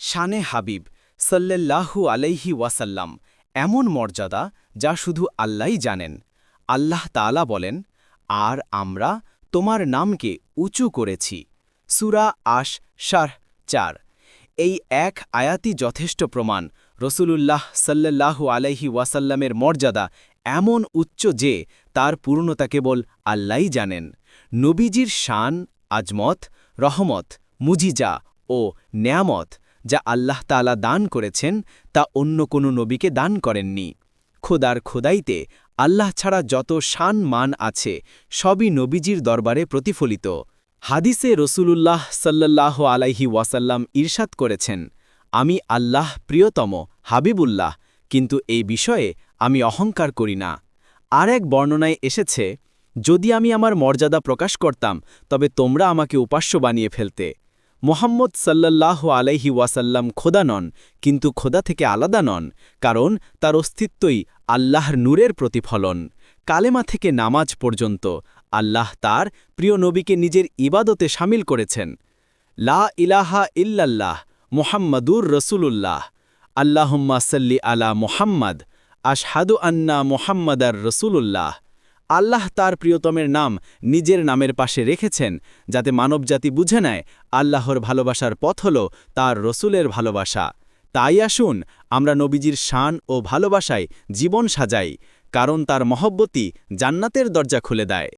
শানে হাবিব সাল্লাল্লাহু আলাইহি ওয়াসাল্লাম এমন মর্যাদা যা শুধু আল্লাহই জানেন। আল্লাহ তাআলা বলেন, আর আমরা তোমার নামকে উঁচু করেছি। সূরা আশ-শারহ ৪। এই এক আয়াতই যথেষ্ট প্রমাণ রসূলুল্লাহ সাল্লাল্লাহু আলাইহি ওয়াসাল্লামের মর্যাদা এমন উচ্চ যে তার পূর্ণতা কেবল আল্লাহই জানেন। নবীজির শান, আজমত, রহমত, মুজিজা ও নেয়ামত যা আল্লাহ তাআলা দান করেছেন তা অন্য কোনো নবীকে দান করেননি। খোদার খোদাইতে আল্লাহ ছাড়া যত শান মান আছে সবই নবীজির দরবারে প্রতিফলিত। হাদিসে রসূলুল্লাহ সাল্লাল্লাহু আলাইহি ওয়াসাল্লাম ইরশাদ করেছেন, আমি আল্লাহ প্রিয়তম হাবিবুল্লাহ, কিন্তু এই বিষয়ে আমি অহংকার করি না। আর এক বর্ণনায় এসেছে, যদি আমি আমার মর্যাদা প্রকাশ করতাম তবে তোমরা আমাকে উপাস্য বানিয়ে ফেলতে। মোহাম্মদ সাল্লাল্লাহু আলাইহি ওয়াসাল্লাম খোদা নন, কিন্তু খোদা থেকে আলাদা নন, কারণ তার অস্তিত্বই আল্লাহর নূরের প্রতিফলন। কালেমা থেকে নামাজ পর্যন্ত আল্লাহ তার প্রিয় নবীকে নিজের ইবাদতে শামিল করেছেন। লা ইলাহা ইল্লাল্লাহ মুহাম্মাদুর রসুলুল্লাহ, আল্লাহুম্মা সাল্লি আলা মুহাম্মাদ, আশহাদু আন্না মুহাম্মাদার রসুলুল্লাহ। আল্লাহ তার প্রিয়তমের নাম নিজের নামের পাশে রেখেছেন, যাতে মানবজাতি বুঝে নেয় আল্লাহর ভালোবাসার পথ হল তার রসুলের ভালোবাসা। তাই আসুন আমরা নবীজির শান ও ভালোবাসায় জীবন সাজাই, কারণ তার মহব্বতই জান্নাতের দরজা খুলে দেয়।